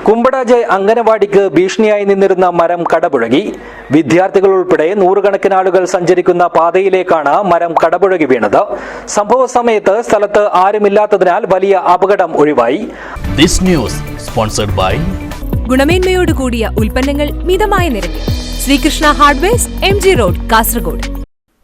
കുമ്പടാജെ അംഗനവാടിക്ക് ഭീഷണിയായി നിന്നിരുന്ന മരം കടപുഴകി. വിദ്യാർത്ഥികൾ ഉൾപ്പെടെ നൂറുകണക്കിന് ആളുകൾ സഞ്ചരിക്കുന്ന പാതയിലേക്കാണ് മരം കടപുഴകി വീണത്. സംഭവ സമയത്ത് സ്ഥലത്ത് ആരുമില്ലാത്തതിനാൽ വലിയ അപകടം ഒഴിവായി. ഗുണമേന്മയോട് കൂടിയ ഉൽപ്പന്നങ്ങൾ മിതമായ നിരക്കിൽ. Sreekrishna hardwares, MG road, Kasaragod.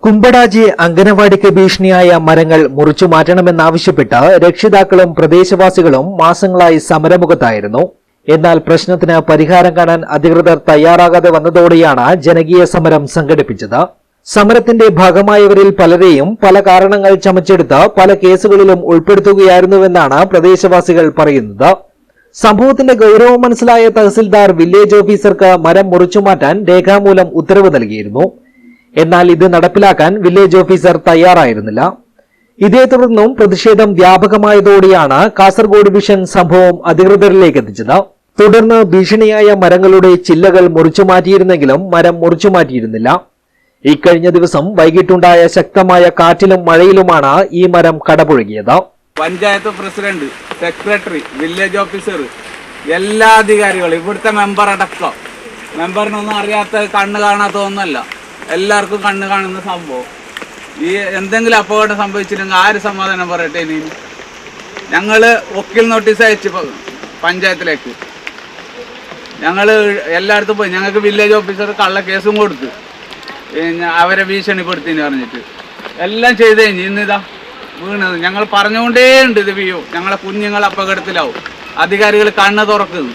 Kumbadaje അംഗനവാടിക്ക് ഭീഷണിയായ മരങ്ങൾ മുറിച്ചു മാറ്റണമെന്നാവശ്യപ്പെട്ട് രക്ഷിതാക്കളും പ്രദേശവാസികളും മാസങ്ങളായി സമരമുഖത്തായിരുന്നു. എന്നാൽ പ്രശ്നത്തിന് പരിഹാരം കാണാൻ അധികൃതർ തയ്യാറാകാതെ വന്നതോടെയാണ് ജനകീയ സമരം സംഘടിപ്പിച്ചത്. സമരത്തിന്റെ ഭാഗമായവരിൽ പലരെയും പല കാരണങ്ങൾ ചമച്ചെടുത്ത് പല കേസുകളിലും ഉൾപ്പെടുത്തുകയായിരുന്നുവെന്നാണ് പ്രദേശവാസികൾ പറയുന്നത്. സംഭവത്തിന്റെ ഗൌരവം മനസ്സിലായ തഹസിൽദാർ വില്ലേജ് ഓഫീസർക്ക് മരം മുറിച്ചുമാറ്റാൻ രേഖാമൂലം ഉത്തരവ് നൽകിയിരുന്നു. എന്നാൽ ഇത് നടപ്പിലാക്കാൻ വില്ലേജ് ഓഫീസർ തയ്യാറായിരുന്നില്ല. ഇതേ തുടർന്നും പ്രതിഷേധം വ്യാപകമായതോടെയാണ് കാസർഗോഡ് വിഷൻ സംഭവം അധികൃതരിലേക്ക് എത്തിച്ചത്. തുടർന്ന് ഭീഷണിയായ മരങ്ങളുടെ ചില്ലകൾ മുറിച്ചുമാറ്റിയിരുന്നെങ്കിലും മരം മുറിച്ചുമാറ്റിയിരുന്നില്ല. ഇക്കഴിഞ്ഞ ദിവസം വൈകിട്ടുണ്ടായ ശക്തമായ കാറ്റിലും മഴയിലുമാണ് ഈ മരം കടപുഴകിയത്. Panchayat president, secretary, village officer, എല്ലാ അധികാരികളും, ഇവിടുത്തെ മെമ്പർ അടക്കം, മെമ്പറിനൊന്നും അറിയാത്ത കണ്ണ് കാണാത്തതൊന്നുമല്ല, എല്ലാവർക്കും കണ്ണ് കാണുന്ന സംഭവം. ഈ എന്തെങ്കിലും അപകടം സംഭവിച്ചില്ലെങ്കിൽ ആര് സമാധാനം പറയട്ടെ? ഇനി ഞങ്ങൾ വക്കീൽ നോട്ടീസ് അയച്ചു പഞ്ചായത്തിലേക്ക്, ഞങ്ങൾ എല്ലായിടത്തും പോയി. ഞങ്ങൾക്ക് വില്ലേജ് ഓഫീസർ കള്ള കേസും കൊടുത്തു, അവരെ ഭീഷണിപ്പെടുത്തിന്ന് പറഞ്ഞിട്ട് എല്ലാം ചെയ്ത് കഴിഞ്ഞ് ഇന്നിതാ വീണത്. ഞങ്ങൾ പറഞ്ഞുകൊണ്ടേ ഉണ്ട് ഇത് വീഴും, ഞങ്ങളെ കുഞ്ഞുങ്ങൾ അപകടത്തിലാവും, അധികാരികൾ കണ്ണ് തുറക്കുന്നു.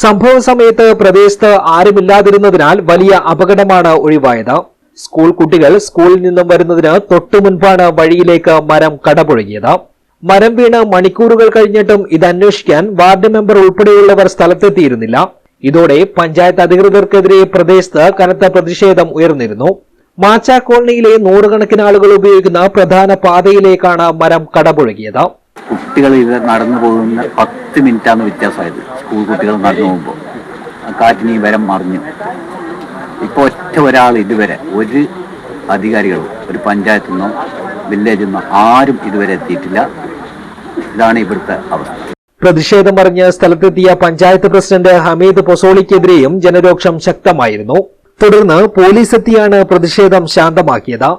സംഭവ സമയത്ത് പ്രദേശത്ത് ആരുമില്ലാതിരുന്നതിനാൽ വലിയ അപകടമാണ് ഒഴിവായത്. സ്കൂൾ കുട്ടികൾ സ്കൂളിൽ നിന്നും വരുന്നതിന് തൊട്ടു മുൻപാണ് വഴിയിലേക്ക് മരം കടപുഴകിയത്. മരം വീണ് മണിക്കൂറുകൾ കഴിഞ്ഞിട്ടും ഇത് അന്വേഷിക്കാൻ വാർഡ് മെമ്പർ ഉൾപ്പെടെയുള്ളവർ സ്ഥലത്തെത്തിയിരുന്നില്ല. ഇതോടെ പഞ്ചായത്ത് അധികൃതർക്കെതിരെ പ്രദേശത്ത് കനത്ത പ്രതിഷേധം ഉയർന്നിരുന്നു. മാച്ച കോളനിയിലെ നൂറുകണക്കിന് ആളുകൾ ഉപയോഗിക്കുന്ന പ്രധാന പാതയിലേക്കാണ് മരം കടപുഴകിയത്. കുട്ടികൾ ഇത് നടന്നു പോകുന്ന 10 മിനിറ്റാണ് വ്യത്യാസമായത്. സ്കൂൾ കുട്ടികൾ നടന്നു പോകുമ്പോൾ കാറ്റിന് ഈ മരം മറിഞ്ഞു. ഇപ്പോൾ ഒറ്റ ഒരാൾ ഇതുവരെ, ഒരു അധികാരികളും, ഒരു പഞ്ചായത്തിൽ നിന്നോ വില്ലേജിൽ നിന്നോ ആരും ഇതുവരെ എത്തിയിട്ടില്ല. ഇതാണ് ഇവിടുത്തെ അവസ്ഥ. പ്രതിഷേധം പറഞ്ഞ് സ്ഥലത്തെത്തിയ പഞ്ചായത്ത് പ്രസിഡന്റ് ഹമീദ് പൊസോളിക്കെതിരെയും ജനരോക്ഷം ശക്തമായിരുന്നു. തുടർന്ന് പോലീസ് എത്തിയാണ് പ്രതിഷേധം ശാന്തമാക്കിയത്.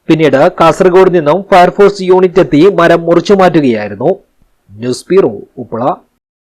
പിന്നീട് കാസർഗോഡ് നിന്നും ഫയർഫോഴ്സ് യൂണിറ്റ് എത്തി മരം മുറിച്ചുമാറ്റുകയായിരുന്നു. News bureau, Uppala.